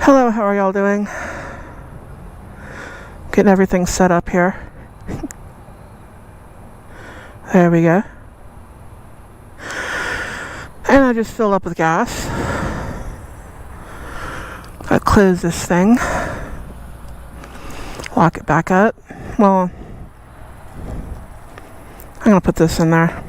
Hello, how are y'all doing? Getting everything set up here. There we go. And I just filled up with gas. I close this thing. Lock it back up. Well, I'm gonna put this in there.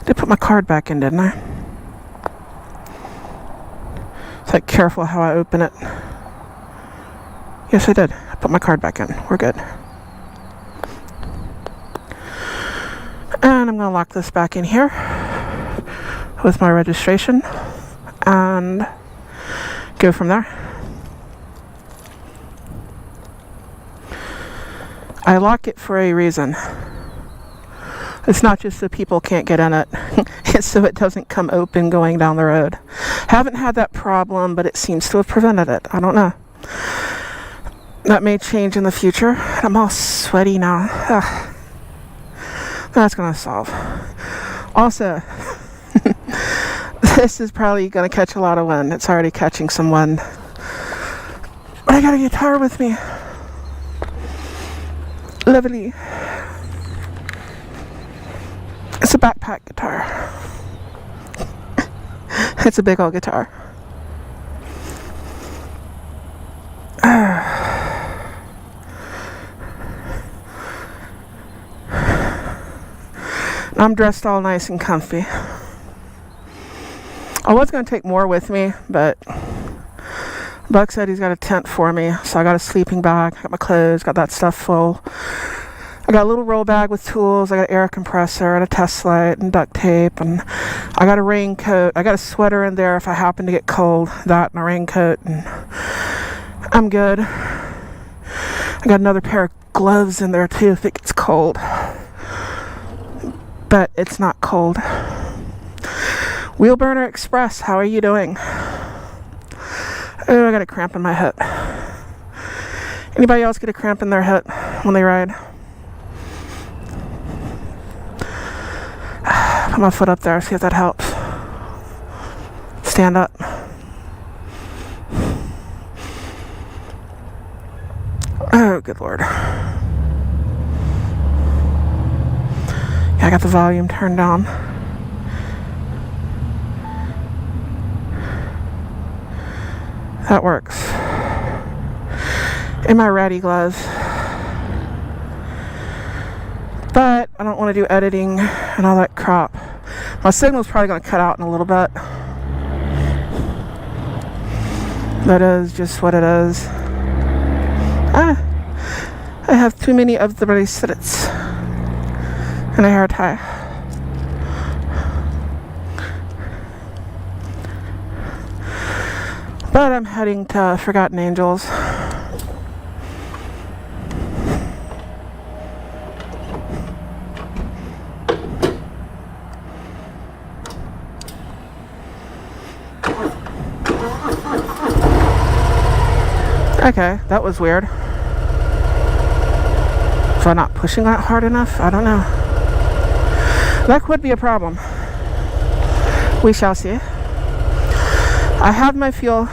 Did put my card back in, didn't I? It's like careful how I open it. Yes, I did. I put my card back in. We're good. And I'm gonna lock this back in here with my registration and go from there. I lock it for a reason. It's not just so people can't get in it. It's so it doesn't come open going down the road. Haven't had that problem, but it seems to have prevented it. I don't know. That may change in the future. I'm all sweaty now. Ugh. That's gonna solve. Also, this is probably gonna catch a lot of wind. It's already catching some wind. But I got a guitar with me. Lovely. It's a backpack guitar. It's a big old guitar. I'm dressed all nice and comfy. I was going to take more with me, but Buck said he's got a tent for me, so I got a sleeping bag, got my clothes, got that stuff full. I got a little roll bag with tools, I got an air compressor and a test light and duct tape, and I got a raincoat. I got a sweater in there if I happen to get cold, that and a raincoat, and I'm good. I got another pair of gloves in there too if it gets cold. But it's not cold. Wheelburner Express, how are you doing? Oh, I got a cramp in my hip. Anybody else get a cramp in their hip when they ride? Put my foot up there, see if that helps. Stand up. Oh, good Lord. Yeah, I got the volume turned down. That works. In my ratty gloves. But I don't want to do editing and all that crap. My signal's probably going to cut out in a little bit. That is just what it is. I have too many of the bracelets and a hair tie. But I'm heading to Forgotten Angels. Okay, that was weird. Was I not pushing that hard enough? I don't know. That could be a problem. We shall see. I have my fuel.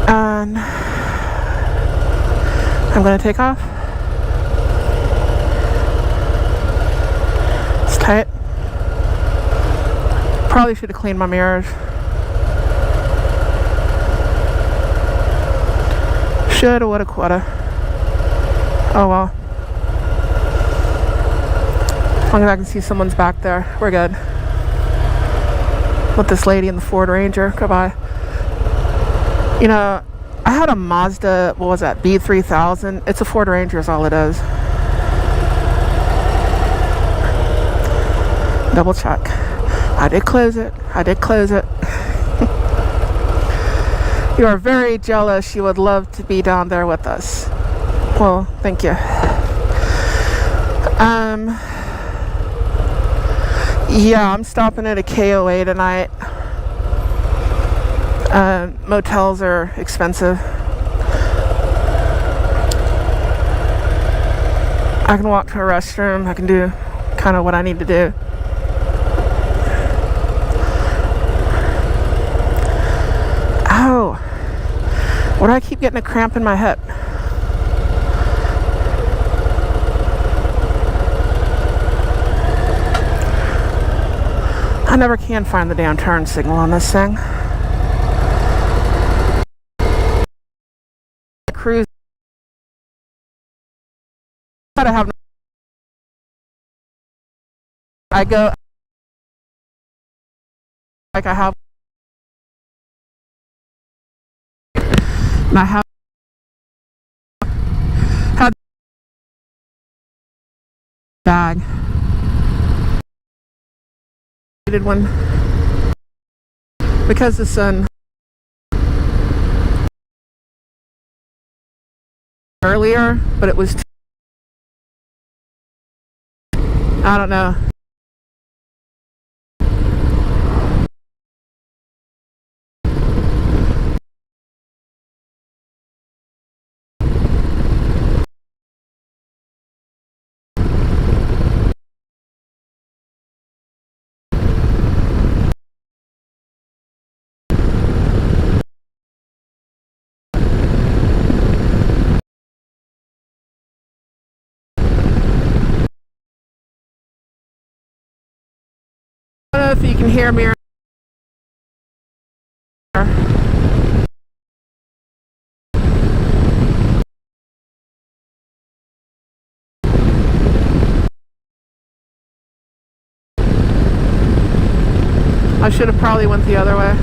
And I'm going to take off. It's tight. Probably should have cleaned my mirrors. Shoulda, woulda, coulda. Oh well. As long as I can see someone's back there, we're good. With this lady in the Ford Ranger, goodbye. You know, I had a Mazda, what was that, B3000. It's a Ford Ranger is all it is. Double check. I did close it. I did close it. You are very jealous. You would love to be down there with us. Well, thank you. Yeah, I'm stopping at a KOA tonight. Motels are expensive. I can walk to a restroom. I can kind of what I need to do. Oh, why do I keep getting a cramp in my hip? I never can find the damn turn signal on this thing. Cruise. Gotta have. I go like I have. And I have had bag. One because the sun earlier, but it was I don't know. I don't know if you can hear me. I should have probably went the other way.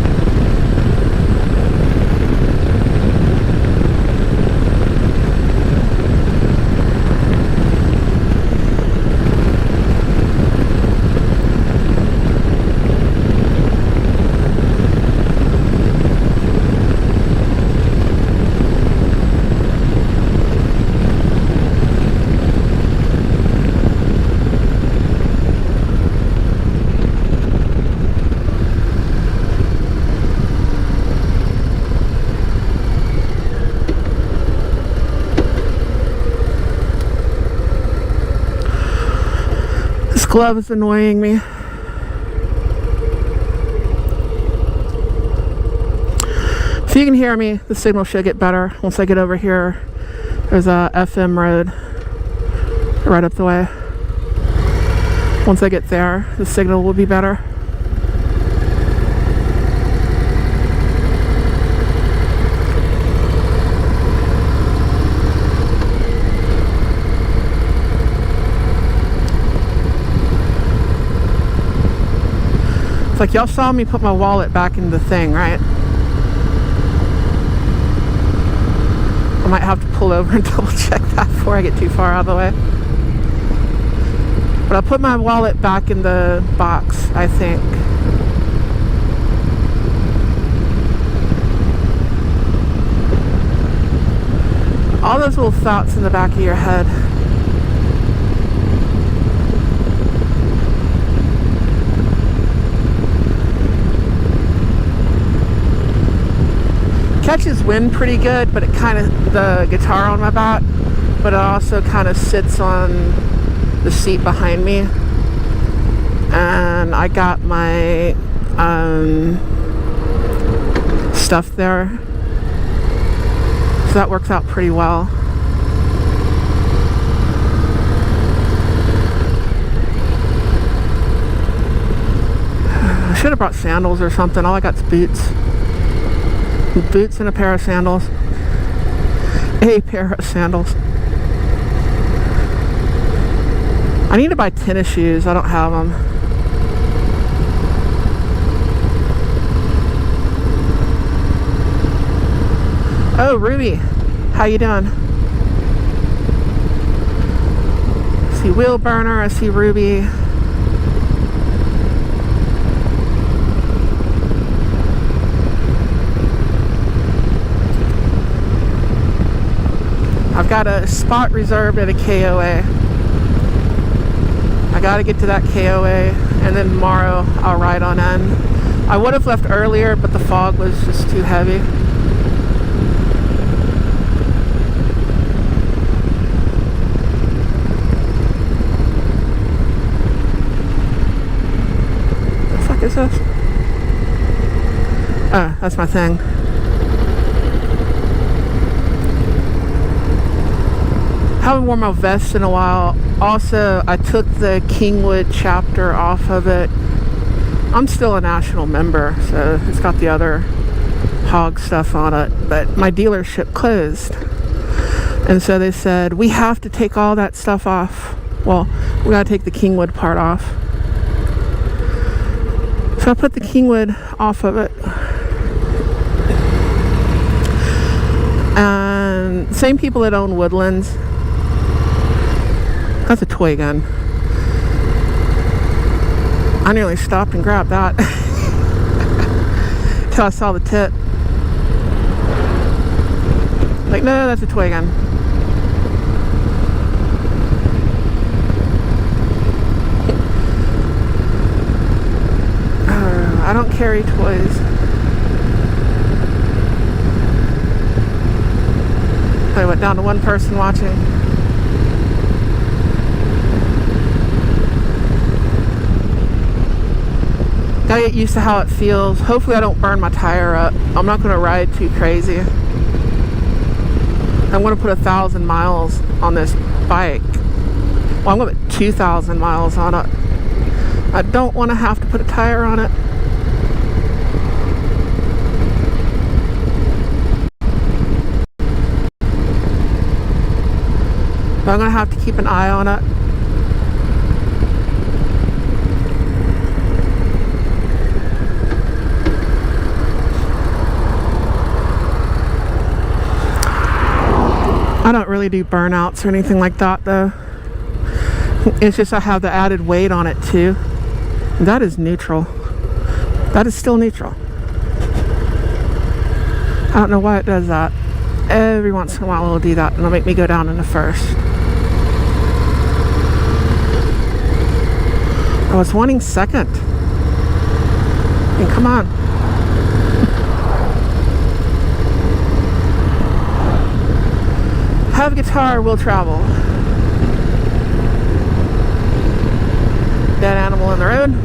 Glove is annoying me. If you can hear me, the signal should get better once I get over here. There's a FM road right up the way. Once I get there, the signal will be better. Like y'all saw me put my wallet back in the thing, right? I might have to pull over and double check that before I get too far out of the way. But I put my wallet back in the box, I think. All those little thoughts in the back of your head. Catches wind pretty good, but it kind of, the guitar on my back, but it also kind of sits on the seat behind me. And I got my stuff there, so that works out pretty well. I should have brought sandals or something. All I got is boots. Boots and a pair of sandals. A pair of sandals. I need to buy tennis shoes. I don't have them. Oh, Ruby. How you doing? I see Wheel Burner. I see Ruby. I've got a spot reserved at a KOA. I gotta get to that KOA, and then tomorrow I'll ride on in. I would have left earlier, but the fog was just too heavy. That's my thing. Haven't worn my vest in a while. Also, I took the Kingwood chapter off of it. I'm still a national member, so it's got the other hog stuff on it, but my dealership closed. And so they said, we have to take all that stuff off. Well, we gotta take the Kingwood part off. So I put the Kingwood off of it. And same people that own Woodlands. That's a toy gun. I nearly stopped and grabbed that till I saw the tip. Like, no, that's a toy gun. I don't carry toys. I went down to one person watching. Gotta get used to how it feels. Hopefully I don't burn my tire up. I'm not gonna ride too crazy. I'm gonna put 1,000 miles on this bike. Well, I'm gonna put 2,000 miles on it. I don't want to have to put a tire on it. But I'm gonna have to keep an eye on it. I don't really do burnouts or anything like that though. It's just I have the added weight on it too. That is neutral. That is still neutral. I don't know why it does that. Every once in a while it'll do that and it'll make me go down in the first. I was wanting second. And come on. Have guitar, will travel. Dead animal in the road.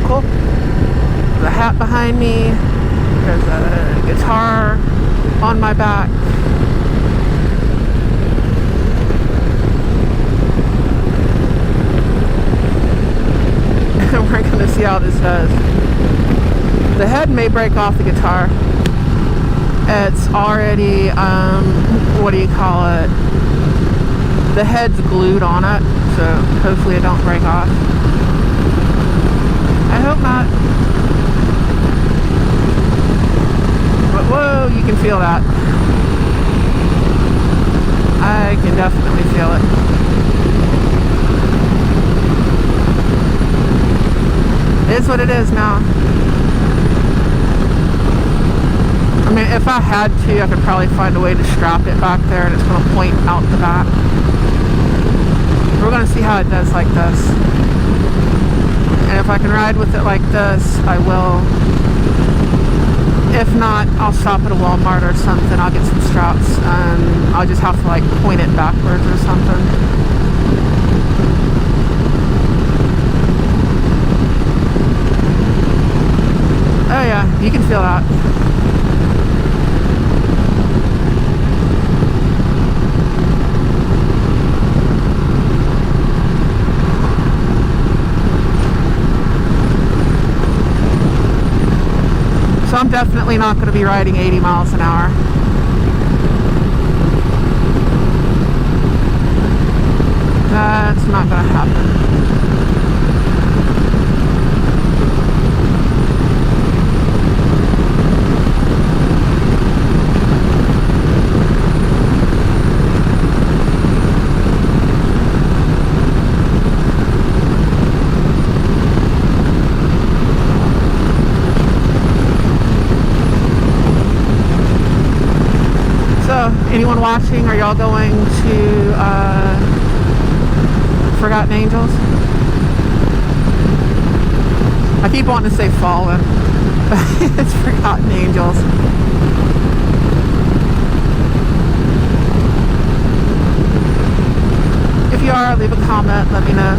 Cool. There's a hat behind me. There's a guitar on my back. And we're going to see how this does. The head may break off the guitar. It's already, what do you call it? The head's glued on it, so hopefully it don't break off. I hope not. But whoa, you can feel that. I can definitely feel it. It is what it is now. I mean, if I had to, I could probably find a way to strap it back there and it's going to point out the back. We're going to see how it does like this. And if I can ride with it like this, I will. If not, I'll stop at a Walmart or something. I'll get some straps and I'll just have to like point it backwards or something. Oh yeah, you can feel that. So I'm definitely not going to be riding 80 miles an hour. That's not going to happen. Anyone watching, are y'all going to Forgotten Angels? I keep wanting to say Fallen, but it's Forgotten Angels. If you are, leave a comment, let me know.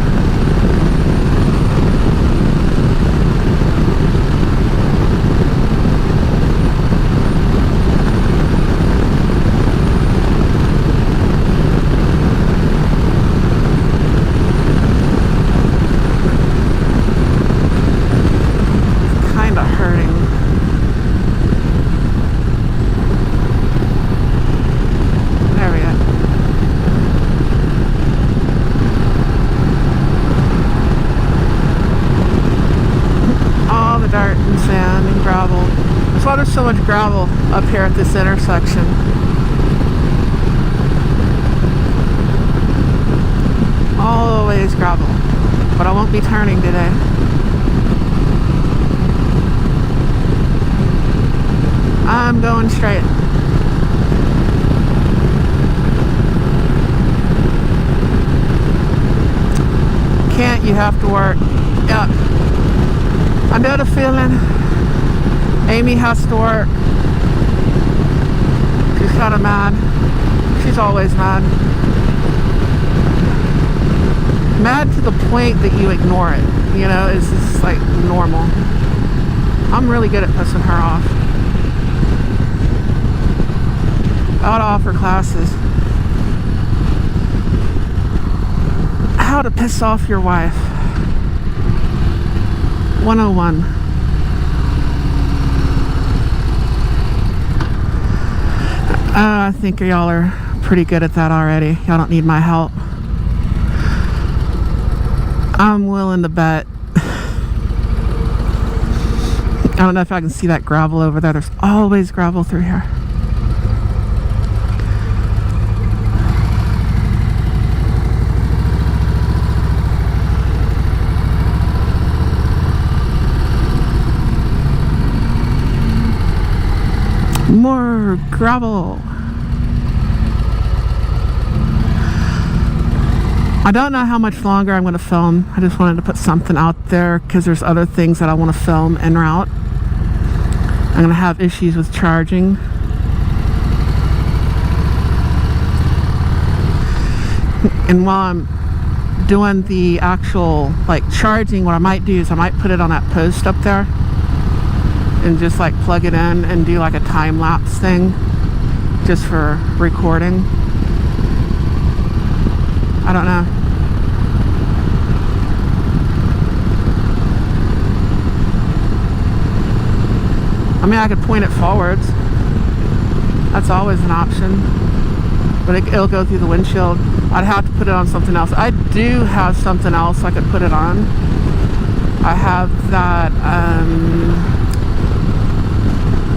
this intersection. Always gravel, but I won't be turning today. I'm going straight. Can't, you have to work. Yeah, I know the feeling. Amy has to work. She's kind of mad. She's always mad. Mad to the point that you ignore it. You know, it's just like normal. I'm really good at pissing her off. I ought to offer classes. How to piss off your wife. 101. I think y'all are pretty good at that already. Y'all don't need my help. I'm willing to bet. I don't know if I can see that gravel over there. There's always gravel through here. More gravel. I don't know how much longer I'm going to film. I just wanted to put something out there because there's other things that I want to film en route. I'm going to have issues with charging. And while I'm doing the actual like charging, what I might do is I might put it on that post up there and just like plug it in and do like a time-lapse thing just for recording. I don't know. I mean, I could point it forwards. That's always an option. But it'll go through the windshield. I'd have to put it on something else. I do have something else I could put it on. I have that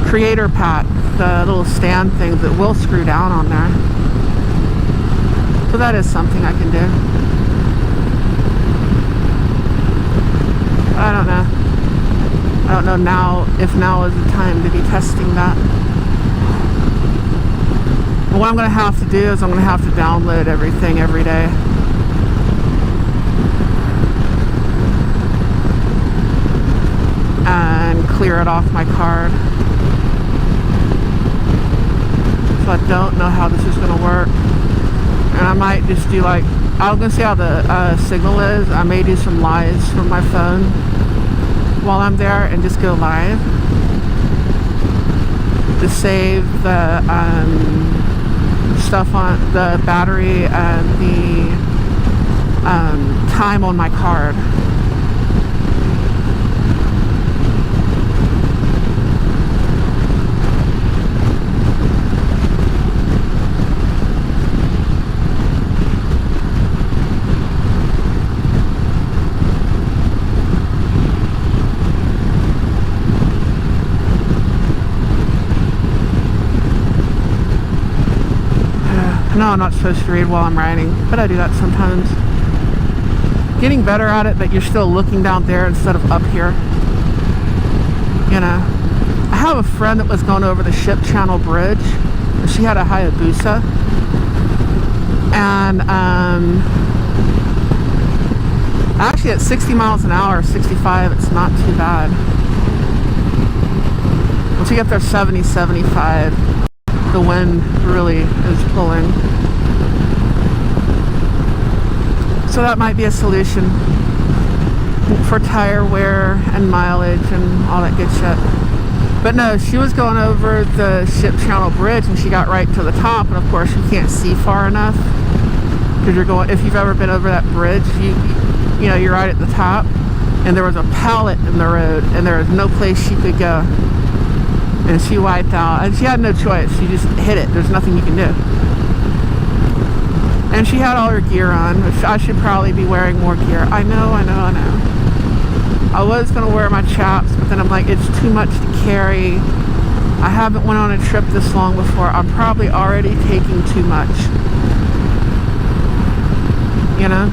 creator pack, the little stand thing that will screw down on there. So that is something I can do. I don't know. I don't know now if now is the time to be testing that. But what I'm going to have to do is I'm going to have to download everything every day. And clear it off my card. So I don't know how this is going to work. And I might just do like, I was going to see how the signal is. I may do some lives from my phone while I'm there and just go live to save the stuff on the battery and the time on my card. No, I'm not supposed to read while I'm riding, but I do that sometimes. Getting better at it, that you're still looking down there instead of up here. You know, I have a friend that was going over the Ship Channel Bridge. She had a Hayabusa, and actually at 60 miles an hour, 65, it's not too bad. Once you get there 70, 75, the wind really is pulling. So that might be a solution for tire wear and mileage and all that good shit. But no, she was going over the Ship Channel Bridge and she got right to the top, and of course you can't see far enough because you're going, if you've ever been over that bridge, you know, you're right at the top, and there was a pallet in the road and there was no place she could go. And she wiped out, and she had no choice. She just hit it. There's nothing you can do. And she had all her gear on, which I should probably be wearing more gear. I know. I was going to wear my chaps, but then I'm like, it's too much to carry I haven't went on a trip this long before. I'm probably already taking too much. You know?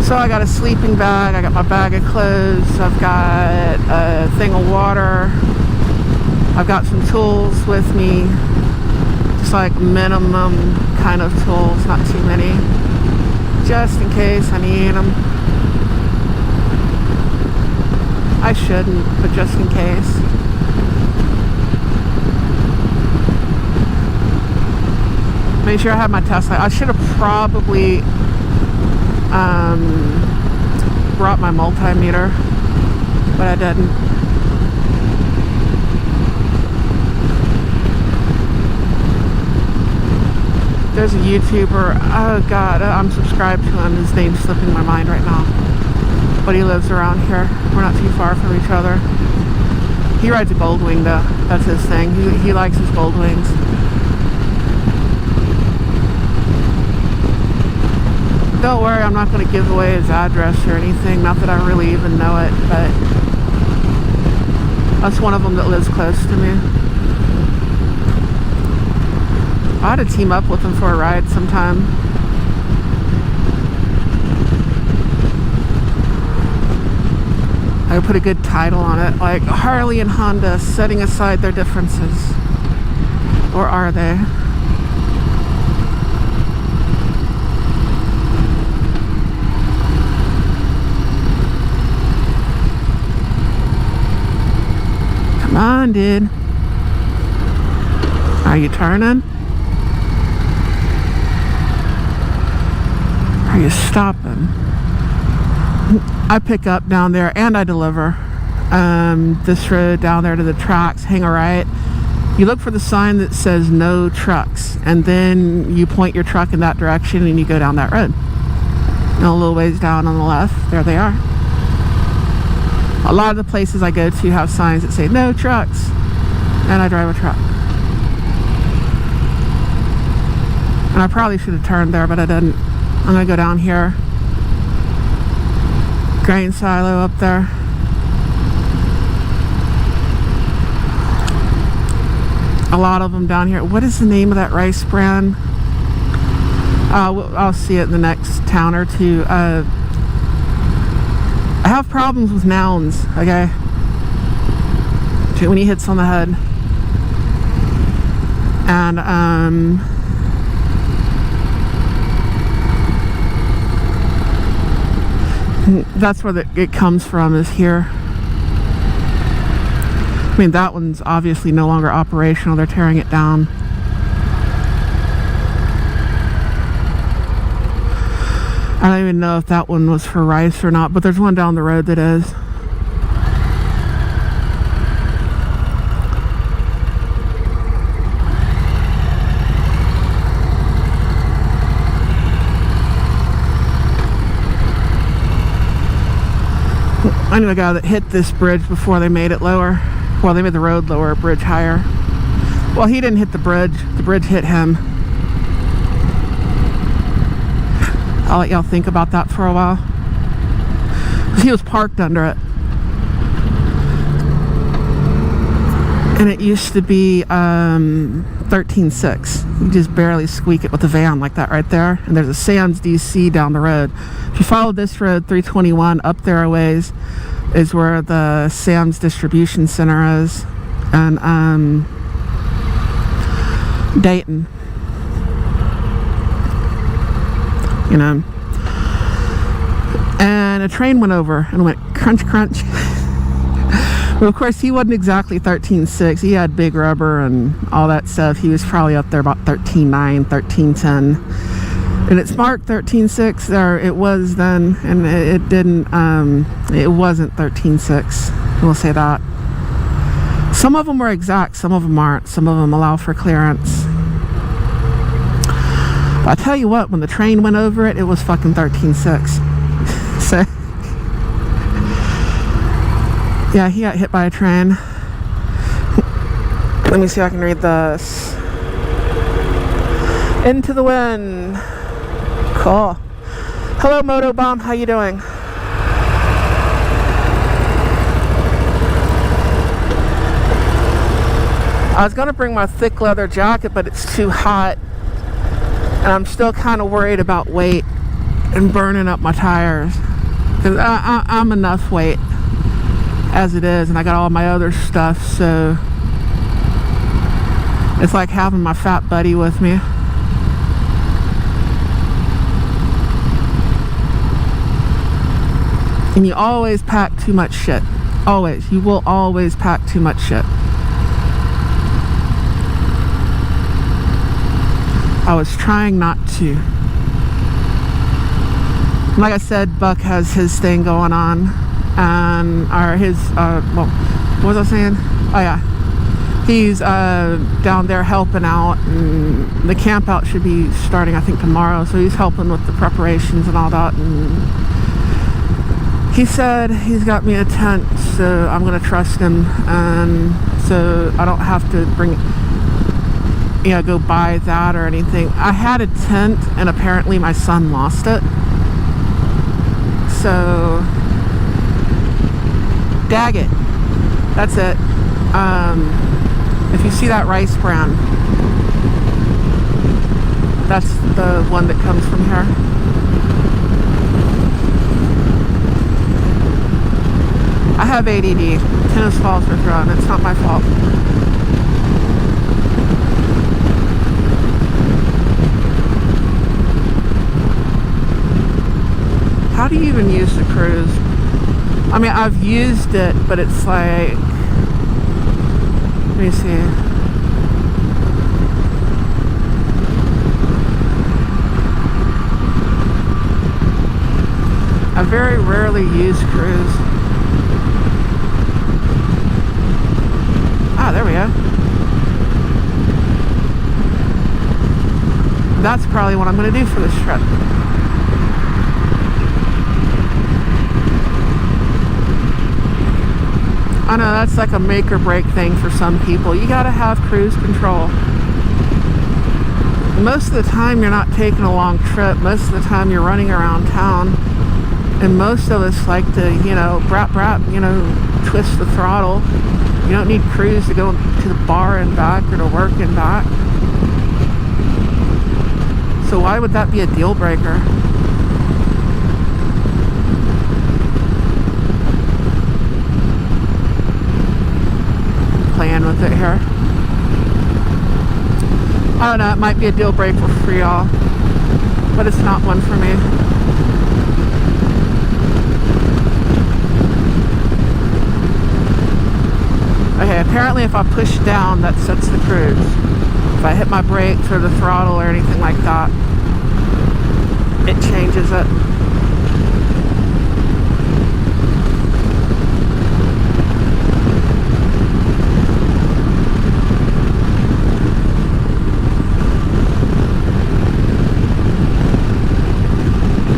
So I got a sleeping bag, I got my bag of clothes, I've got a thing of water, I've got some tools with me, just like minimum kind of tools, not too many, just in case I need them. I shouldn't, but just in case. Make sure I have my test light. I should have probably brought my multimeter, but I didn't. There's a YouTuber, oh god, I'm subscribed to him, his name's slipping my mind right now, but he lives around here. We're not too far from each other. He rides a Goldwing though, that's his thing. He likes his Goldwings. Don't worry, I'm not going to give away his address or anything. Not that I really even know it, but that's one of them that lives close to me. I ought to team up with him for a ride sometime. I would put a good title on it, like Harley and Honda setting aside their differences. Or are they? Come on, dude. Are you turning? Are you stopping? I pick up down there and I deliver. This road down there to the tracks, hang a right. You look for the sign that says no trucks, and then you point your truck in that direction and you go down that road. And a little ways down on the left, there they are. A lot of the places I go to have signs that say no trucks, and I drive a truck. And I probably should have turned there, but I didn't. I'm gonna go down here. Grain silo up there. A lot of them down here. What is the name of that rice brand? I'll see it in the next town or two. I have problems with nouns, okay? Too many hits on the head. And that's where it comes from, is here. I mean, that one's obviously no longer operational. They're tearing it down. I don't even know if that one was for rice or not, but there's one down the road that is. I knew a guy that hit this bridge before they made it lower. Well, they made the road lower, bridge higher. Well, he didn't hit the bridge hit him. I'll let y'all think about that for a while. He was parked under it. And it used to be 13.6. You just barely squeak it with a van like that right there. And there's a Sam's DC down the road. If you follow this road, 321, up there a ways, is where the Sam's distribution center is. And Dayton. You know. And a train went over and went crunch, crunch. Well, of course, he wasn't exactly 13.6. He had big rubber and all that stuff. He was probably up there about 13.9, 13.10. And it's marked 13.6, or it was then, and it didn't, it wasn't 13.6. We'll say that. Some of them were exact, some of them aren't. Some of them allow for clearance. But I tell you what, when the train went over it, it was fucking 13.6. So, yeah, he got hit by a train. Let me see if I can read this. Into the wind. Cool. Hello, Moto Bomb. How you doing? I was gonna bring my thick leather jacket, but it's too hot, and I'm still kind of worried about weight and burning up my tires, because I'm enough weight as it is, and I got all my other stuff, so it's like having my fat buddy with me. And you always pack too much shit. Always. You will always pack too much shit. I was trying not to. Like I said, Buck has his thing going on. Or his, well, what was I saying? Oh yeah. He's down there helping out, and the camp out should be starting, I think, tomorrow. So he's helping with the preparations and all that. And he said he's got me a tent, so I'm gonna trust him, and so I don't have to go buy that or anything. I had a tent, and apparently my son lost it. So, dag it. That's it. If you see that rice bran, that's the one that comes from here. I have ADD. Tennis balls are thrown. It's not my fault. How do you even use the cruise? I mean, I've used it, but it's like, let me see. I very rarely use cruise. Ah, there we go. That's probably what I'm going to do for this trip. I know that's like a make or break thing for some people. You gotta have cruise control. Most of the time you're not taking a long trip. Most of the time you're running around town. And most of us like to, brap, twist the throttle. You don't need cruise to go to the bar and back or to work and back. So why would that be a deal breaker? Playing with it here. I don't know, it might be a deal breaker for y'all, but it's not one for me. Okay, apparently if I push down, that sets the cruise. If I hit my brakes or the throttle or anything like that, it changes it.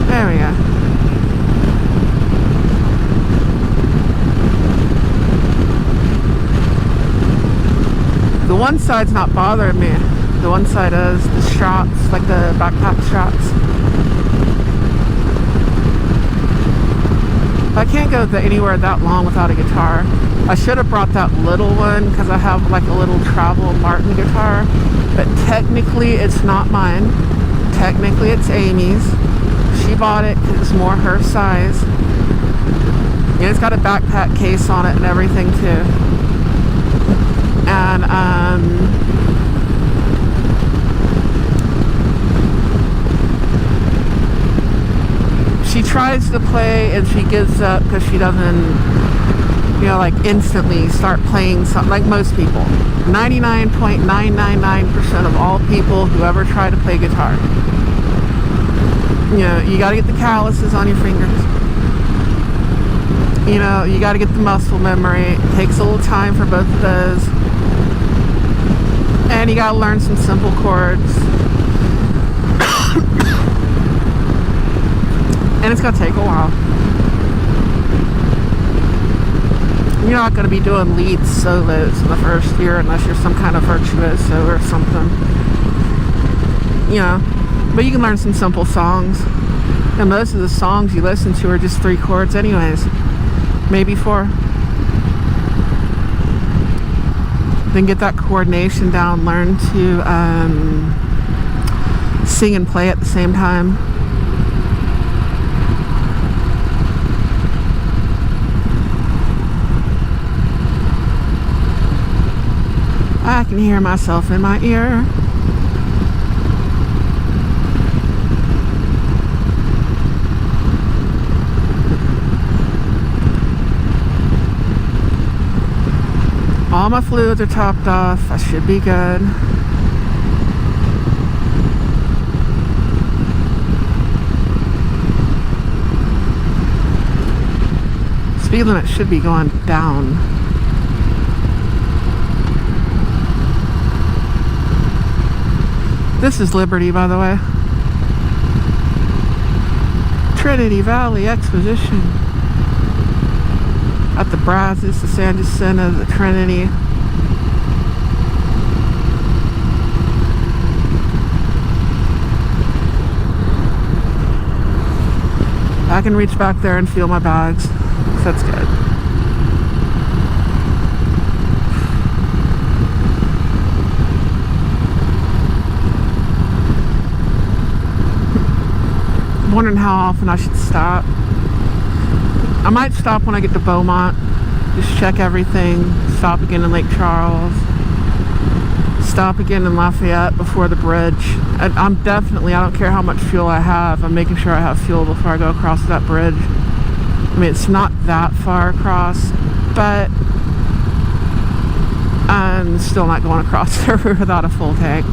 There we go. The one side's not bothering me. The one side is the straps, like the backpack straps. I can't go anywhere that long without a guitar. I should have brought that little one because I have like a little travel Martin guitar, but technically it's not mine. Technically it's Amy's. She bought it because it's more her size. And it's got a backpack case on it and everything too. And she tries to play and she gives up because she doesn't, like instantly start playing something like most people. 99.999% of all people who ever try to play guitar. You gotta get the calluses on your fingers. You gotta get the muscle memory. It takes a little time for both of those. And you gotta learn some simple chords. And it's gonna take a while. You're not gonna be doing lead solos in the first year unless you're some kind of virtuoso or something. But you can learn some simple songs. And most of the songs you listen to are just 3 chords anyways. Maybe 4. then get that coordination down, learn to sing and play at the same time. I can hear myself in my ear. All my fluids are topped off. I should be good. Speed limit should be going down. This is Liberty, by the way. Trinity Valley Exposition. At the Brazos, the San Jacinto, the Trinity. I can reach back there and feel my bags, so that's good. I'm wondering how often I should stop. I might stop when I get to Beaumont, just check everything, stop again in Lake Charles, stop again in Lafayette before the bridge. I'm definitely, I don't care how much fuel I have, I'm making sure I have fuel before I go across that bridge. I mean, it's not that far across, but I'm still not going across there without a full tank.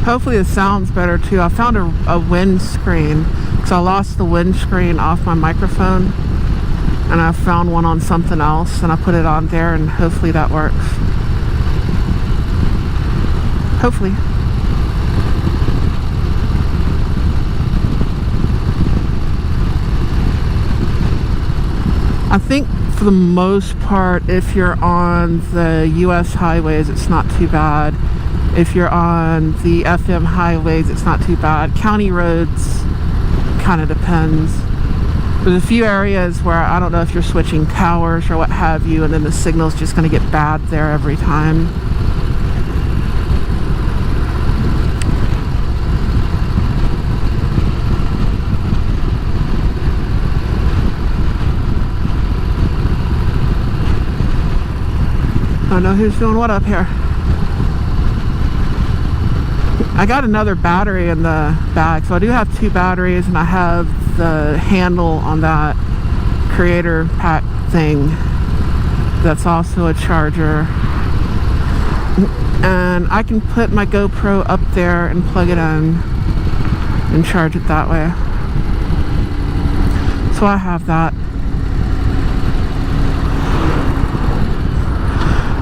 Hopefully the sound's better too. I found a windscreen because I lost the windscreen off my microphone, and I found one on something else and I put it on there, and hopefully that works. Hopefully. I think for the most part, if you're on the US highways, it's not too bad. If you're on the FM highways, it's not too bad. County roads kind of depends. There's a few areas where I don't know if you're switching towers or what have you, and then the signal's just going to get bad there every time. I don't know who's doing what up here. I got another battery in the bag, so I do have 2 batteries, and I have the handle on that creator pack thing that's also a charger, and I can put my GoPro up there and plug it in and charge it that way. So I have that.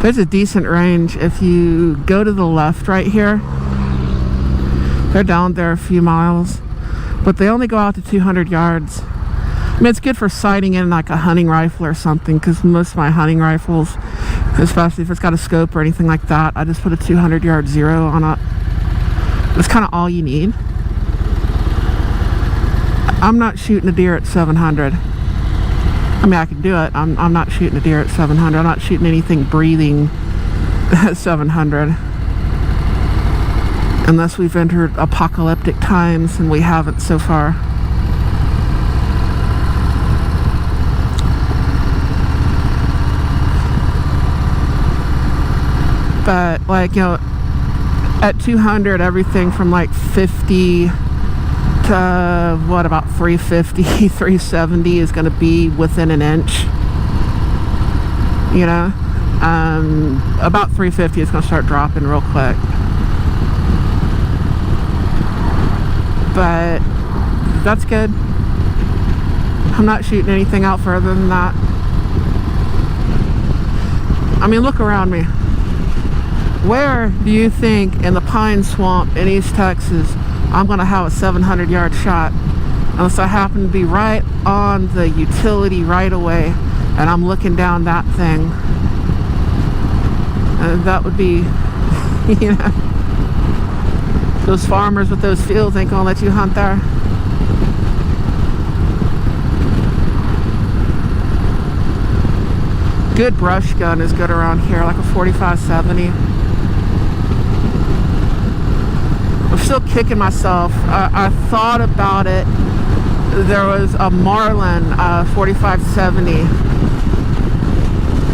There's a decent range if you go to the left right here. They're down there a few miles, but they only go out to 200 yards. I mean, it's good for sighting in like a hunting rifle or something, because most of my hunting rifles, especially if it's got a scope or anything like that, I just put a 200 yard zero on it. That's kind of all you need. I'm not shooting a deer at 700. I mean, I can do it. I'm not shooting a deer at 700. I'm not shooting anything breathing at 700. Unless we've entered apocalyptic times, and we haven't so far. But like, you know, at 200, everything from like 50 to what, about 350, 370 is going to be within an inch. You know, about 350 is going to start dropping real quick. But that's good. I'm not shooting anything out further than that. I mean, look around me. Where do you think in the pine swamp in East Texas I'm gonna have a 700-yard shot. Unless I happen to be right on the utility right away and I'm looking down that thing. And that would be, you know, those farmers with those fields ain't gonna let you hunt there. Good brush gun is good around here, like a 45-70. I'm still kicking myself. I thought about it. There was a Marlin 45-70,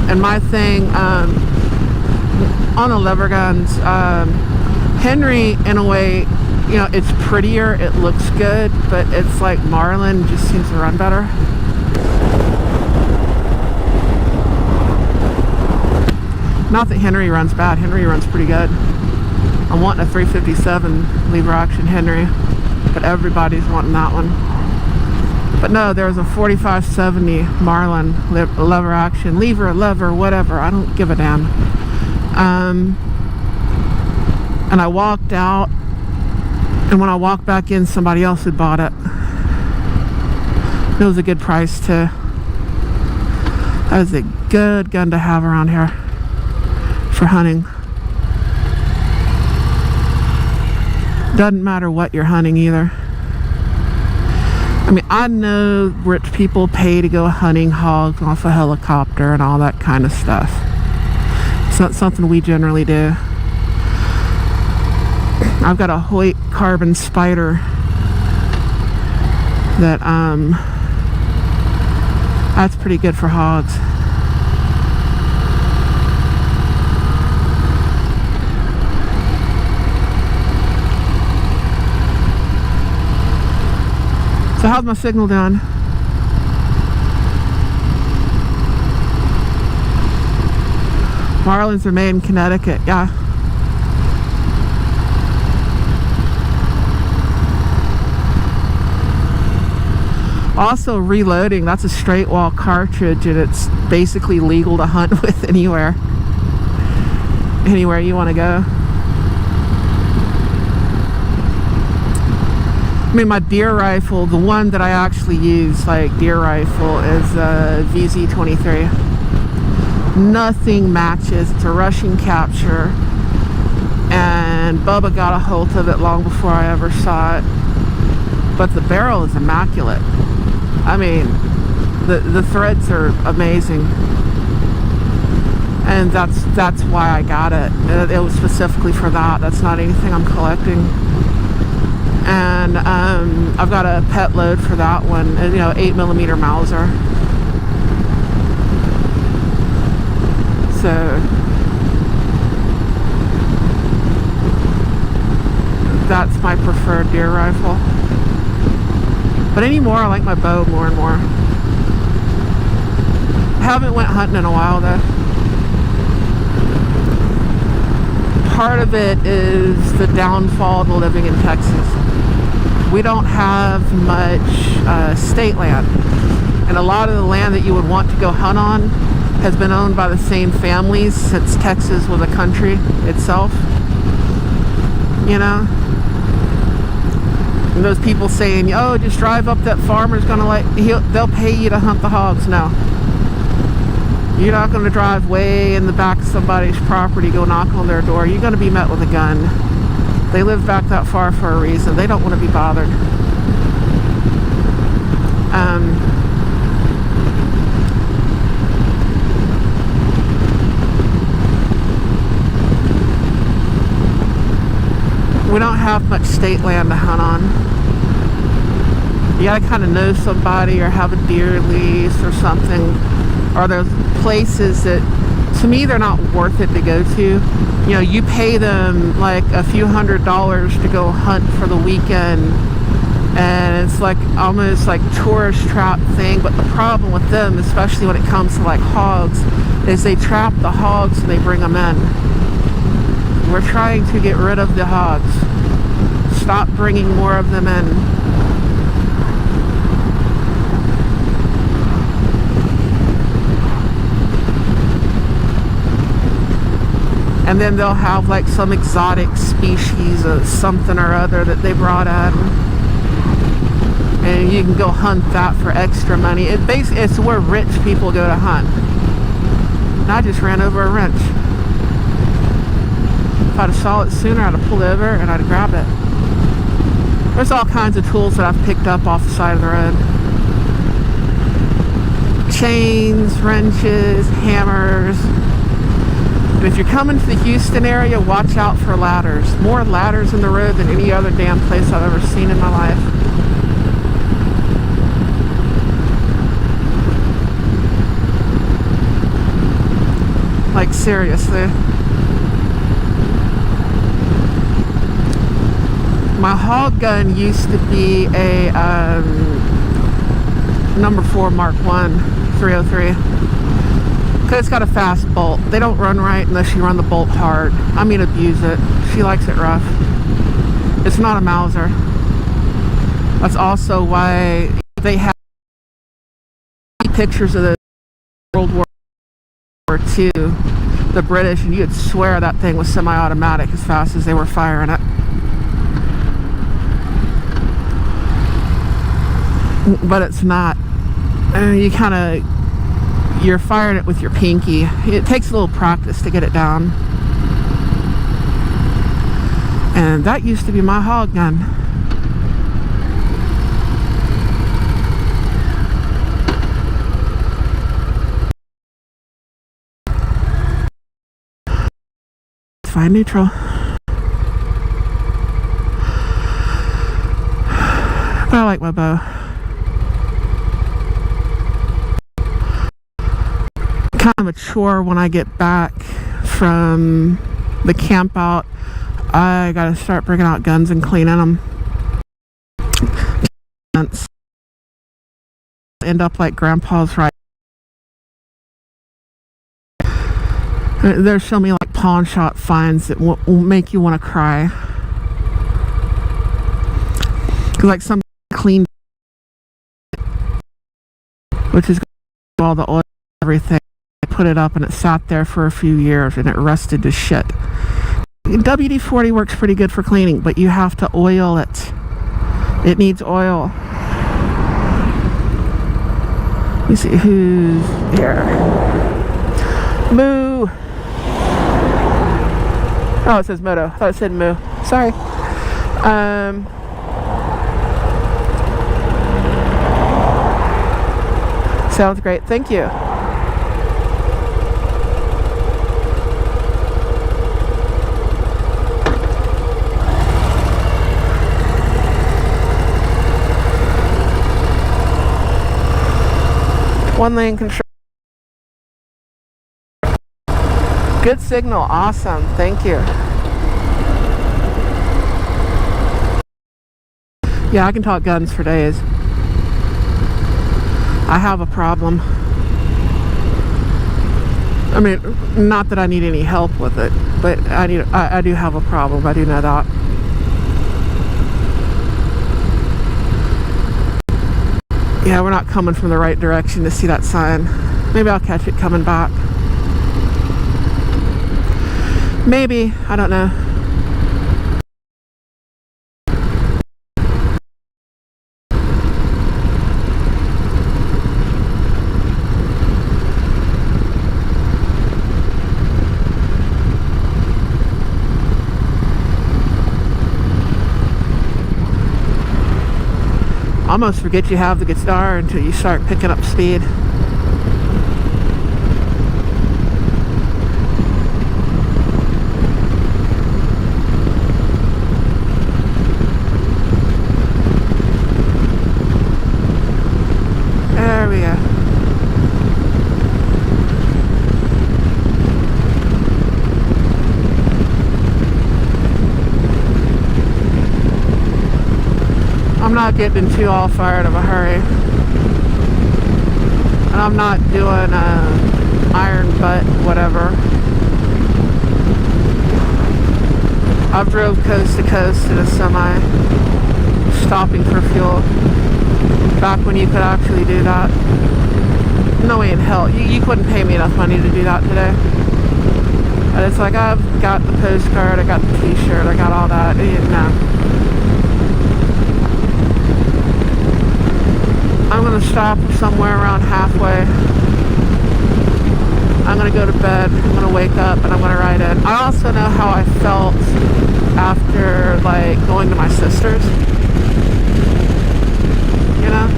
and my thing on the lever guns, Henry, in a way, you know, it's prettier, it looks good, but it's like Marlin just seems to run better. Not that Henry runs bad. Henry runs pretty good. I'm wanting a 357 lever action Henry, but everybody's wanting that one. But no, there's a 45-70 Marlin lever action, lever, whatever. I don't give a damn. And I walked out, and when I walked back in, somebody else had bought it. It was a good price too. That is a good gun to have around here for hunting. Doesn't matter what you're hunting either. I mean, I know rich people pay to go hunting hogs off a helicopter and all that kind of stuff. It's not something we generally do. I've got a Hoyt Carbon Spider that that's pretty good for hogs. So how's my signal doing? Marlins are made in Connecticut, yeah. Also, reloading, that's a straight wall cartridge, and it's basically legal to hunt with anywhere you want to go. I mean, my deer rifle, the one that I actually use, like deer rifle, is a VZ23. Nothing matches. It's a Russian capture, and Bubba got a hold of it long before I ever saw it. But the barrel is immaculate. I mean, the threads are amazing, and that's why I got it. It was specifically for that. That's not anything I'm collecting. And I've got a pet load for that one, you know, 8mm Mauser. So that's my preferred deer rifle. But anymore, I like my bow more and more. I haven't went hunting in a while though. Part of it is the downfall of living in Texas. We don't have much state land, and a lot of the land that you would want to go hunt on has been owned by the same families since Texas was a country itself, you know. And those people saying, oh, just drive up, that farmer's gonna they'll pay you to hunt the hogs. No, you're not going to drive way in the back of somebody's property, go knock on their door. You're going to be met with a gun. They live back that far for a reason. They don't want to be bothered. We don't have much state land to hunt on. You gotta kind of know somebody or have a deer lease or something. Or there's places that, to me, they're not worth it to go to. You know, you pay them like a few $100s to go hunt for the weekend, and it's like almost like tourist trap thing. But the problem with them, especially when it comes to like hogs, is they trap the hogs and they bring them in. We're trying to get rid of the hogs. Stop bringing more of them in. And then they'll have like some exotic species of something or other that they brought in, and you can go hunt that for extra money. It's where rich people go to hunt. And I just ran over a wrench. If I'd have saw it sooner, I'd have pulled over and I'd have grabbed it. There's all kinds of tools that I've picked up off the side of the road. Chains, wrenches, hammers. And if you're coming to the Houston area, watch out for ladders. More ladders in the road than any other damn place I've ever seen in my life. Like, seriously. My hog gun used to be a number 4 Mark 1 303. Because it's got a fast bolt. They don't run right unless you run the bolt hard. I mean, abuse it. She likes it rough. It's not a Mauser. That's also why they have pictures of the World War II, the British, and you'd swear that thing was semi-automatic as fast as they were firing it. But it's not. You're firing it with your pinky. It takes a little practice to get it down. And that used to be my hog gun. Find neutral. But I like my bow. Kind of a chore when I get back from the camp out. I gotta start bringing out guns and cleaning them. End up like Grandpa's right. There's so many like pawn shop finds that will make you want to cry. Cause like some clean, which is all the oil, everything. Put it up and it sat there for a few years and it rusted to shit. WD-40 works pretty good for cleaning, but you have to oil it. It needs oil. Let me see who's here. Moo. Oh, it says Moto. I thought it said Moo. Sorry. Sounds great. Thank you. One lane control. Good signal. Awesome. Thank you. Yeah, I can talk guns for days. I have a problem. I mean, not that I need any help with it, but I do have a problem. I do know that. Yeah, we're not coming from the right direction to see that sign. Maybe I'll catch it coming back. Maybe. I don't know. Almost forget you have the guitar until you start picking up speed. There we go. I'm not getting too all fired of a hurry. And I'm not doing iron butt whatever. I've drove coast to coast in a semi, stopping for fuel. Back when you could actually do that. No way in hell. You couldn't pay me enough money to do that today. But it's like, I've got the postcard, I got the t-shirt, I got all that, I'm gonna stop somewhere around halfway. I'm gonna go to bed, I'm gonna wake up, and I'm gonna write it. I also know how I felt after, like, going to my sister's. You know?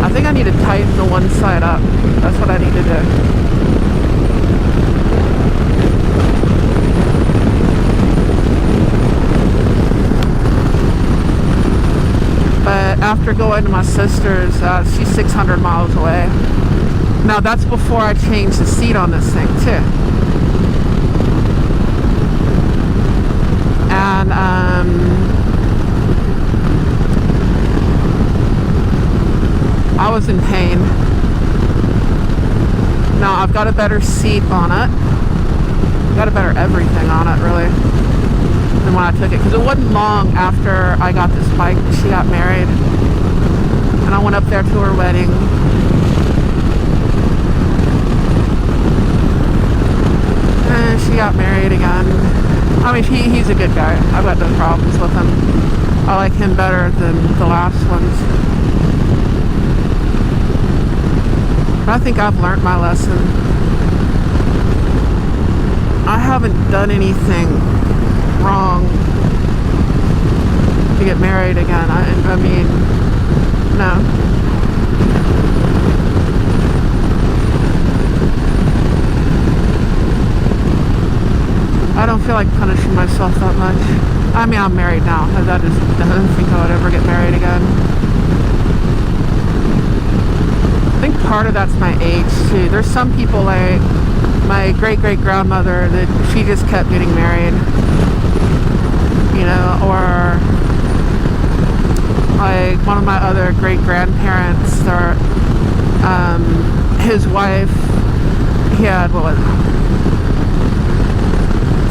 I think I need to tighten the one side up. That's what I need to do. But after going to my sister's, she's 600 miles away. Now that's before I change the seat on this thing too. And I was in pain. Now I've got a better seat on it. Got a better everything on it, really, than when I took it. Because it wasn't long after I got this bike that she got married. And I went up there to her wedding. And she got married again. I mean, he's a good guy. I've got no problems with him. I like him better than the last ones. But I think I've learned my lesson. I haven't done anything wrong to get married again. I mean, no. I don't feel like punishing myself that much. I mean, I'm married now. I don't think I would ever get married again. I think part of that's my age too. There's some people, like my great-great-grandmother, that she just kept getting married, you know, or like one of my other great-grandparents, or his wife, he had, what was it,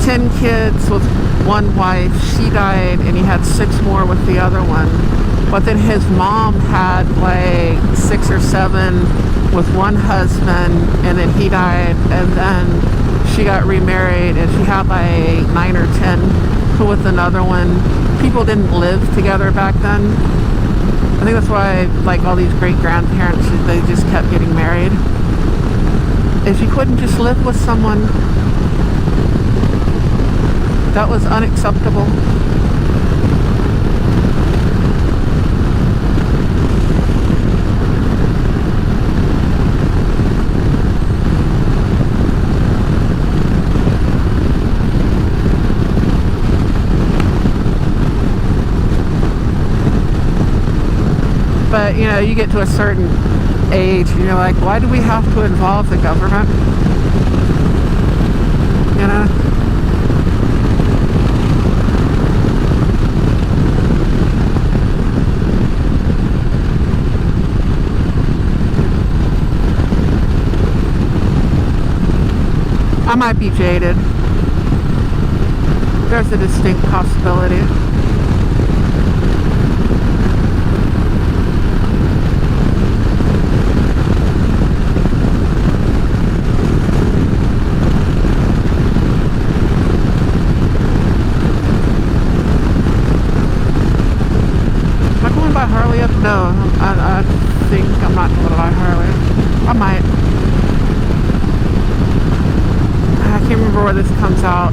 10 kids with one wife. She died and he had 6 more with the other one. But then his mom had like 6 or 7 with one husband, and then he died, and then she got remarried, and she had like 9 or 10 with another one. People didn't live together back then. I think that's why, like, all these great-grandparents, they just kept getting married. If you couldn't just live with someone, that was unacceptable. But, you know, you get to a certain age and you're like, why do we have to involve the government? You know? I might be jaded. There's a distinct possibility. No, I think I'm not going to buy Harley. I might. I can't remember where this comes out.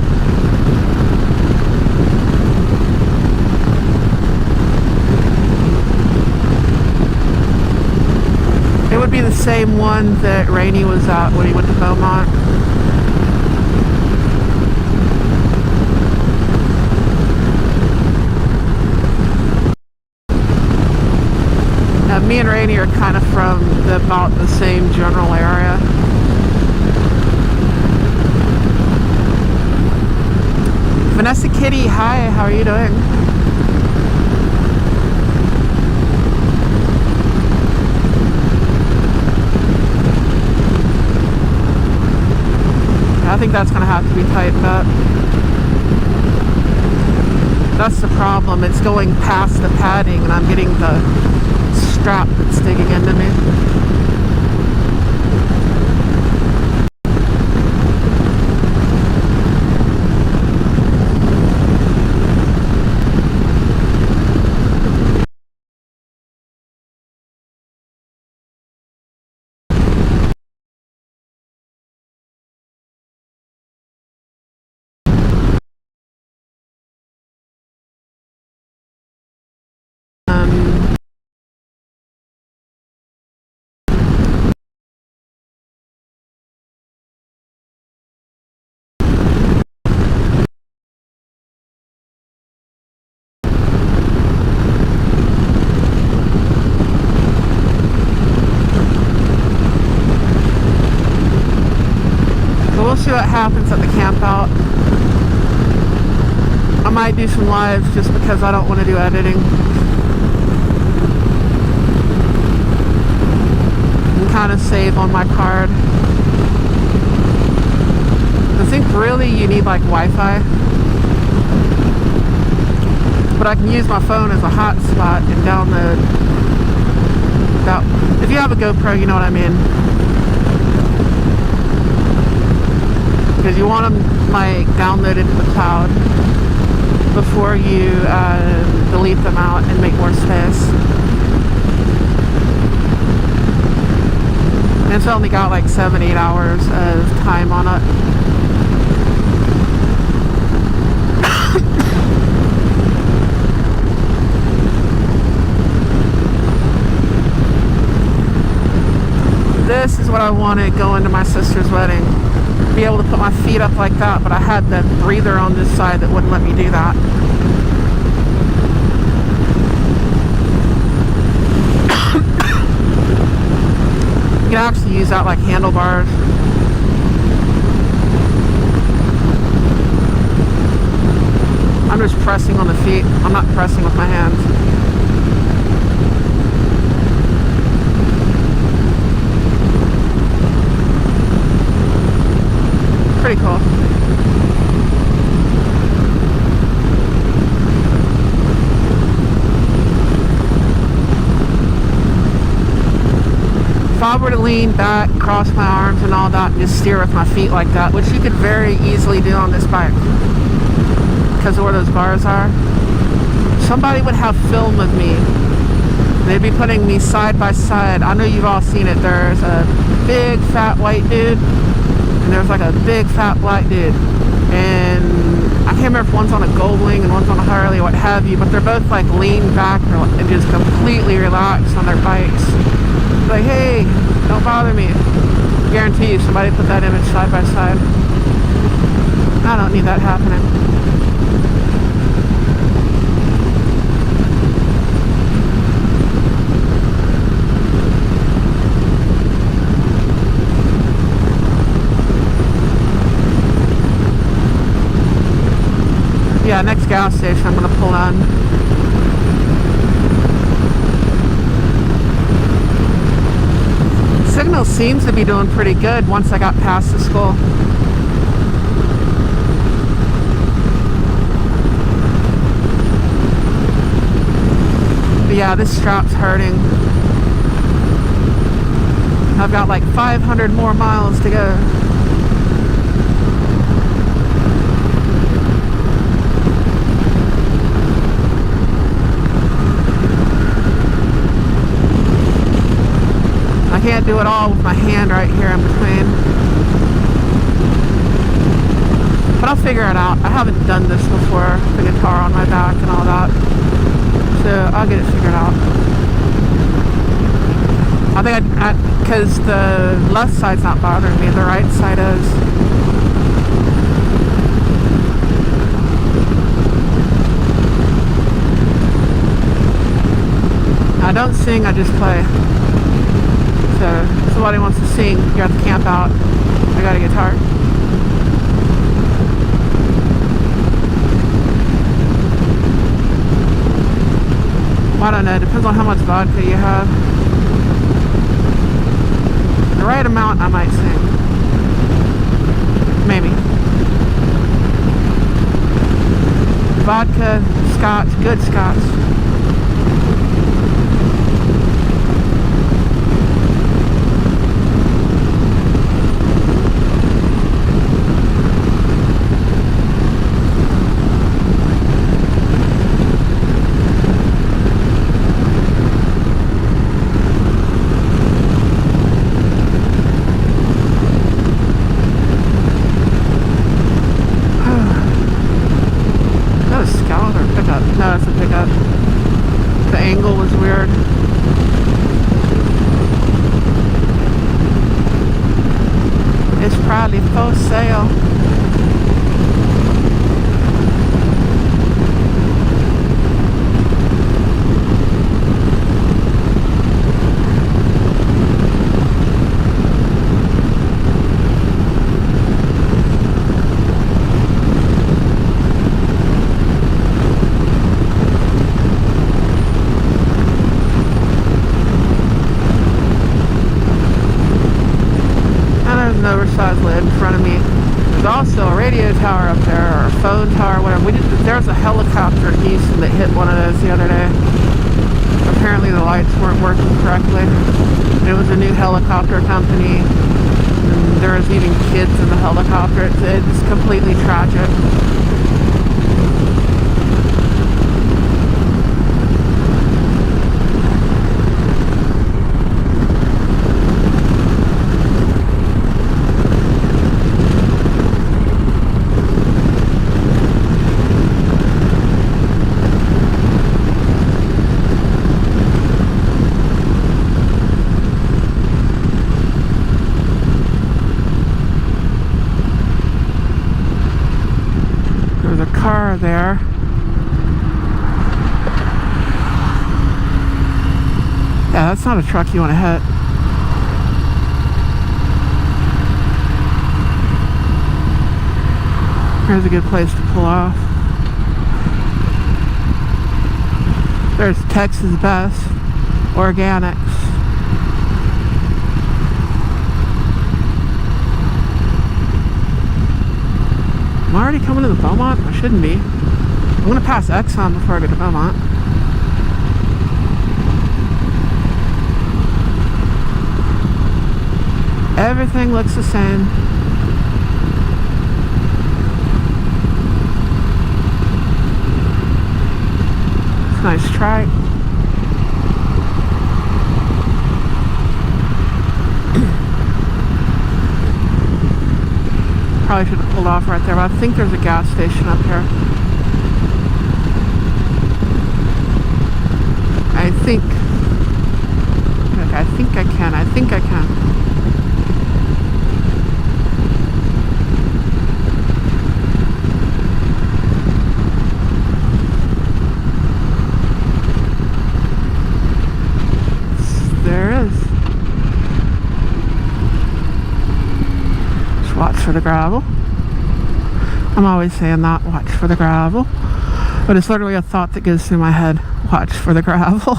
It would be the same one that Rainey was at when he went to Beaumont. Me and Rainey are kind of from about the same general area. Vanessa Kitty, hi, how are you doing? I think that's going to have to be tightened up. That's the problem. It's going past the padding and I'm getting the strap that's digging into me. We'll see what happens at the camp out. I might do some lives just because I don't want to do editing. And kind of save on my card. I think really you need like Wi-Fi. But I can use my phone as a hotspot and download. If you have a GoPro, you know what I mean. Because you want them like downloaded to the cloud before you delete them out and make more space. And it's only got like 7-8 hours of time on it. This is what I wanted going to my sister's wedding. Be able to put my feet up like that, but I had the breather on this side that wouldn't let me do that. You can actually use that like handlebars. I'm just pressing on the feet. I'm not pressing with my hands. Pretty cool. If I were to lean back, cross my arms and all that, and just steer with my feet like that, which you could very easily do on this bike because of where those bars are, somebody would have film of me. They'd be putting me side by side. I know you've all seen it. There's a big fat white dude and there's like a big fat black dude, and I can't remember if one's on a Goldwing and one's on a Harley or what have you, but they're both like leaned back and just completely relaxed on their bikes. Like, hey, don't bother me. Guarantee you somebody put that image side by side. I don't need that happening. Yeah, next gas station I'm gonna pull on. Signal seems to be doing pretty good once I got past the school. But yeah, this strap's hurting. I've got like 500 more miles to go. I can't do it all with my hand right here in between. But I'll figure it out. I haven't done this before, the guitar on my back and all that. So I'll get it figured out. I think because the left side's not bothering me, the right side is. I don't sing, I just play. So if somebody wants to sing, you have to camp out. I got a guitar. Well, I don't know, it depends on how much vodka you have. The right amount I might sing. Maybe. Vodka, Scots, good Scots. No, it's a pickup. The angle was weird. It's probably for sale. Oversized lid in front of me. There's also a radio tower up there, or a phone tower, whatever. There's a helicopter in Houston that hit one of those the other day. Apparently the lights weren't working correctly. It was a new helicopter company, and there was even kids in the helicopter. It's completely tragic. Car there. Yeah, that's not a truck you want to hit. Here's a good place to pull off. There's Texas Best Organics. Am I already coming to the Beaumont? I shouldn't be. I'm going to pass Exxon before I get to Beaumont. Everything looks the same. It's a nice trike. Probably should have pulled off right there, but I think there's a gas station up here. I think I can. There is. Just watch for the gravel. I'm always saying that, watch for the gravel. But it's literally a thought that goes through my head. Watch for the gravel.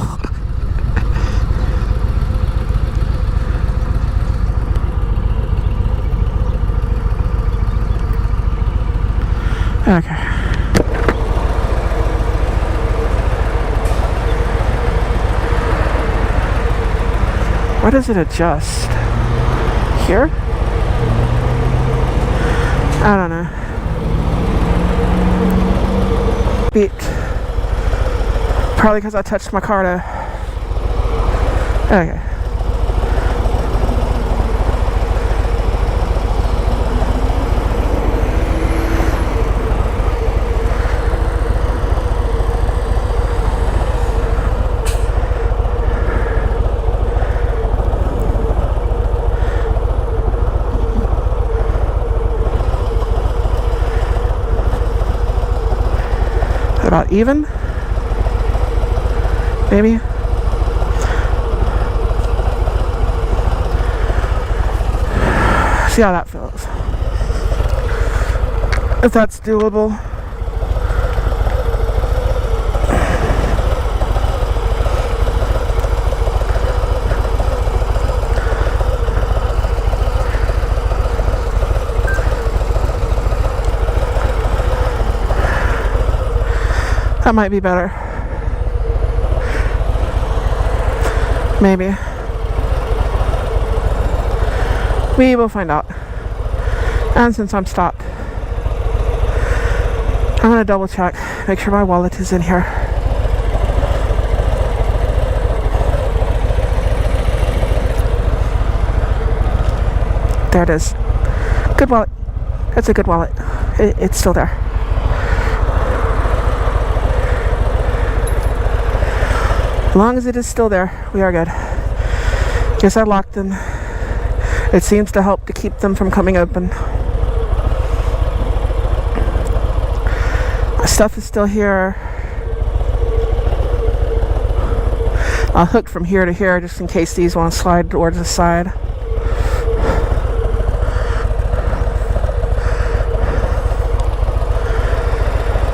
Okay. Where does it adjust? Here? I don't know. Beat. Probably because I touched my car to... Okay. About even? Maybe? See how that feels. If that's doable. That might be better. Maybe. We will find out. And since I'm stopped, I'm gonna double check, make sure my wallet is in here. There it is. Good wallet. That's a good wallet. It's still there. As long as it is still there, we are good. Guess I locked them. It seems to help to keep them from coming open. My stuff is still here. I'll hook from here to here just in case these want to slide towards the side.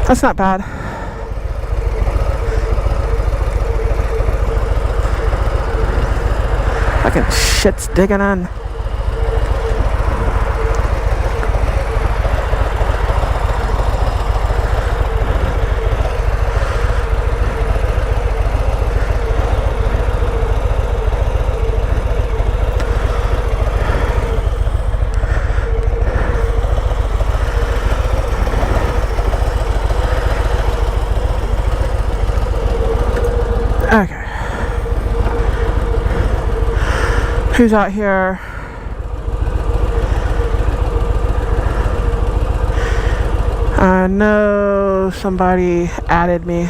That's not bad. Fucking shit's digging in. Okay. Who's out here? I know somebody added me.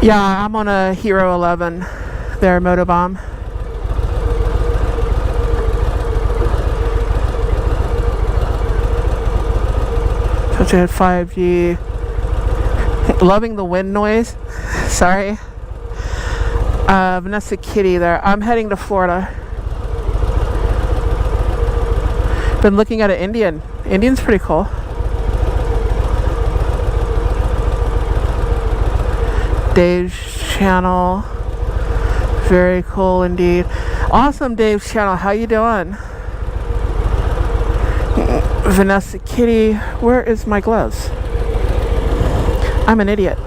Yeah, I'm on a Hero 11, their Motobomb. Such a 5G. Loving the wind noise. Sorry. Vanessa Kitty there. I'm heading to Florida. Been looking at an Indian. Indian's pretty cool. Dave's channel, very cool indeed. Awesome, Dave's channel. How you doing? Vanessa Kitty, where is my gloves? I'm an idiot.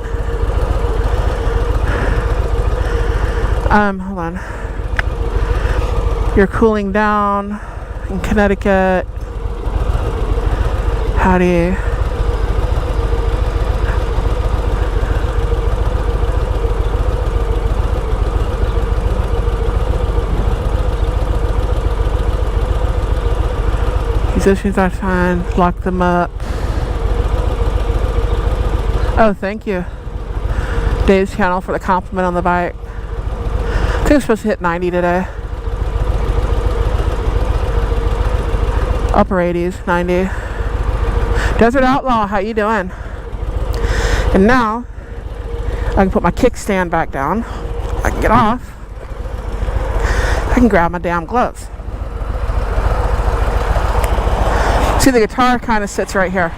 Hold on. You're cooling down in Connecticut. Howdy. Musicians are fine. Lock them up. Oh, thank you, Dave's channel, for the compliment on the bike. I think I'm supposed to hit 90 today. Upper 80s, 90. Desert Outlaw, how you doing? And now I can put my kickstand back down. I can get off. I can grab my damn gloves. See, the guitar kind of sits right here.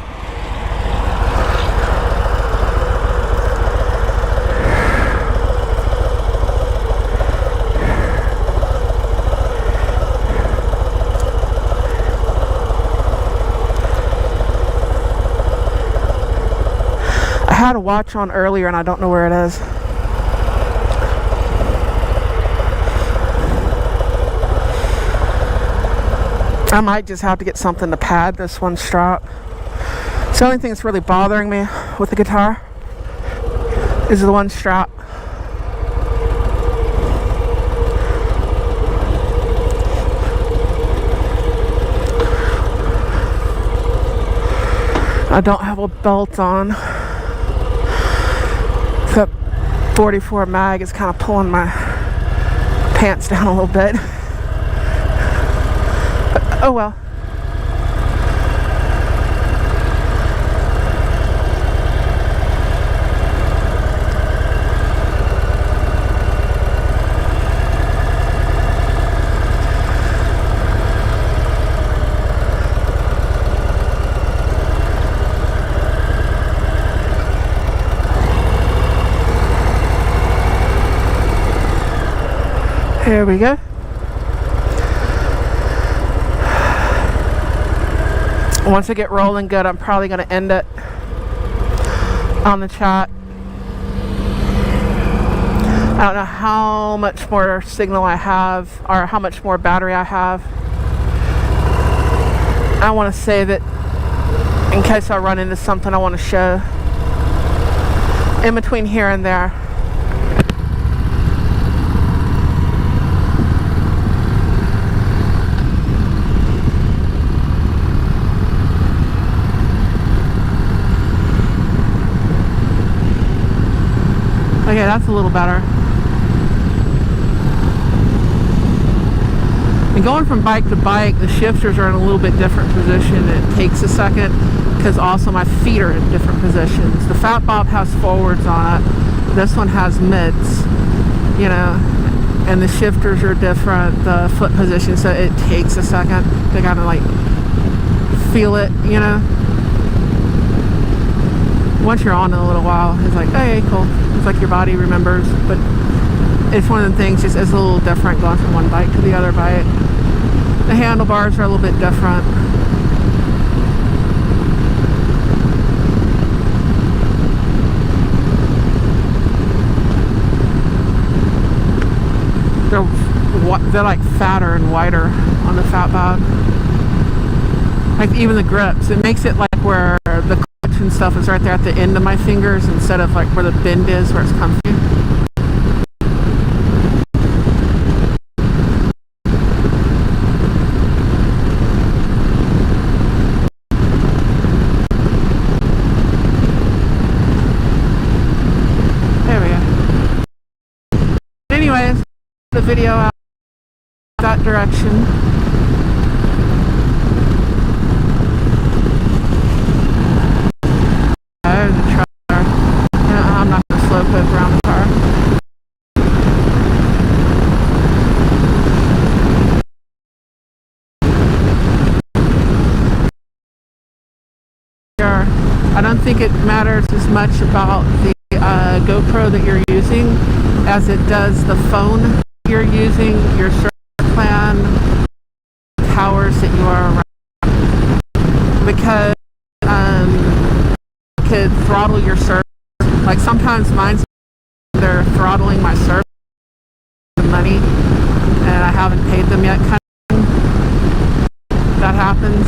I had a watch on earlier and I don't know where it is. I might just have to get something to pad this one strap. It's the only thing that's really bothering me with the guitar is the one strap. I don't have a belt on. That 44 mag is kind of pulling my pants down a little bit. Oh well. Here we go. Once I get rolling good, I'm probably going to end it on the chat. I don't know how much more signal I have or how much more battery I have. I want to save it in case I run into something I want to show in between here and there. Okay, that's a little better. And going from bike to bike, the shifters are in a little bit different position. It takes a second because also my feet are in different positions. The Fat Bob has forwards on it. This one has mids, you know, and the shifters are different, the foot position, so it takes a second to kind of like feel it, you know. Once you're on in a little while, it's like, hey, cool. It's like your body remembers, but it's one of the things, just it's a little different going from one bike to the other bike. The handlebars are a little bit different. They're like fatter and wider on the Fat Bob. Like even the grips, it makes it like where the clutch and stuff is right there at the end of my fingers instead of like where the bend is, where it's comfy. There we go. Anyways, the video out that direction. I don't think it matters as much about the GoPro that you're using as it does the phone you're using, your service plan, towers that you are around. Because it could throttle your service. Like sometimes mine's they're throttling my service money and I haven't paid them yet, kind of thing. That happens.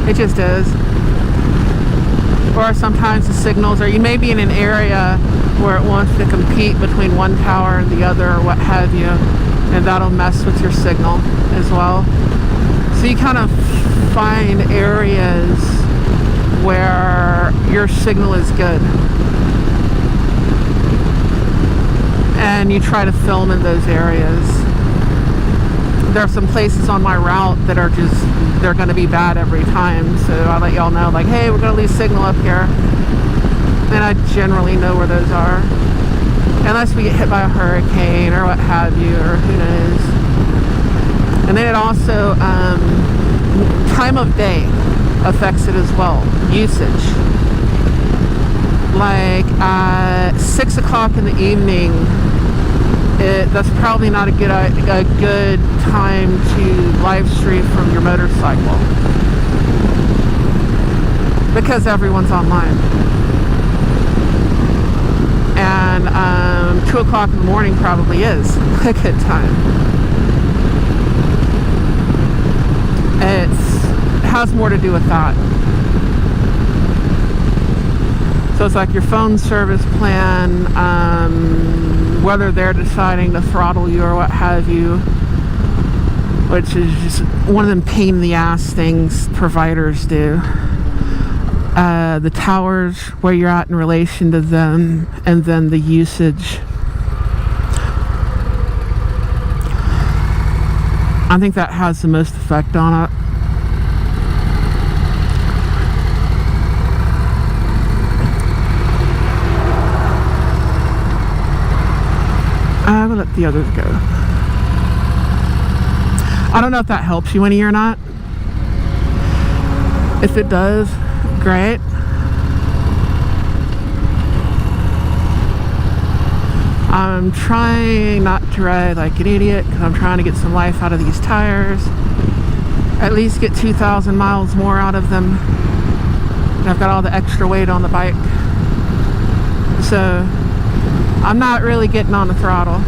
It just is. Or sometimes the signals, or you may be in an area where it wants to compete between one tower and the other or what have you, and that'll mess with your signal as well. So you kind of find areas where your signal is good and you try to film in those areas. There are some places on my route that are just, they're going to be bad every time, so I'll let y'all know, like, hey, we're going to lose signal up here, and I generally know where those are, unless we get hit by a hurricane or what have you, or who knows. And then it also, time of day affects it as well, usage. Like at 6 o'clock in the evening, that's probably not a good time to live stream from your motorcycle because everyone's online. And 2 o'clock in the morning probably is a good time. It has more to do with that. So it's like your phone service plan, whether they're deciding to throttle you or what have you, which is just one of them pain in the ass things providers do. The towers, where you're at in relation to them, and then the usage. I think that has the most effect on it. I will let the others go. I don't know if that helps you any or not. If it does, great. I'm trying not to ride like an idiot because I'm trying to get some life out of these tires. At least get 2,000 miles more out of them. And I've got all the extra weight on the bike. So I'm not really getting on the throttle.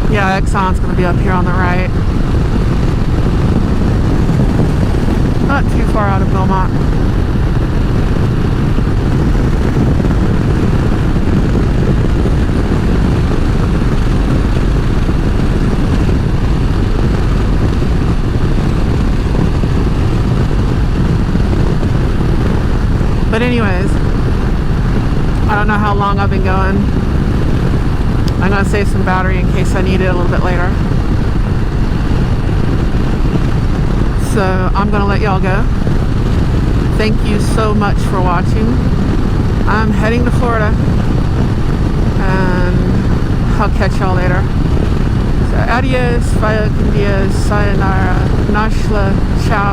Yeah, Exxon's going to be up here on the right. Not too far out of Belmont. But anyways, I don't know how long I've been going. I'm going to save some battery in case I need it a little bit later. So I'm going to let y'all go. Thank you so much for watching. I'm heading to Florida. And I'll catch y'all later. So adios, vaya con Dios, sayonara, nashla.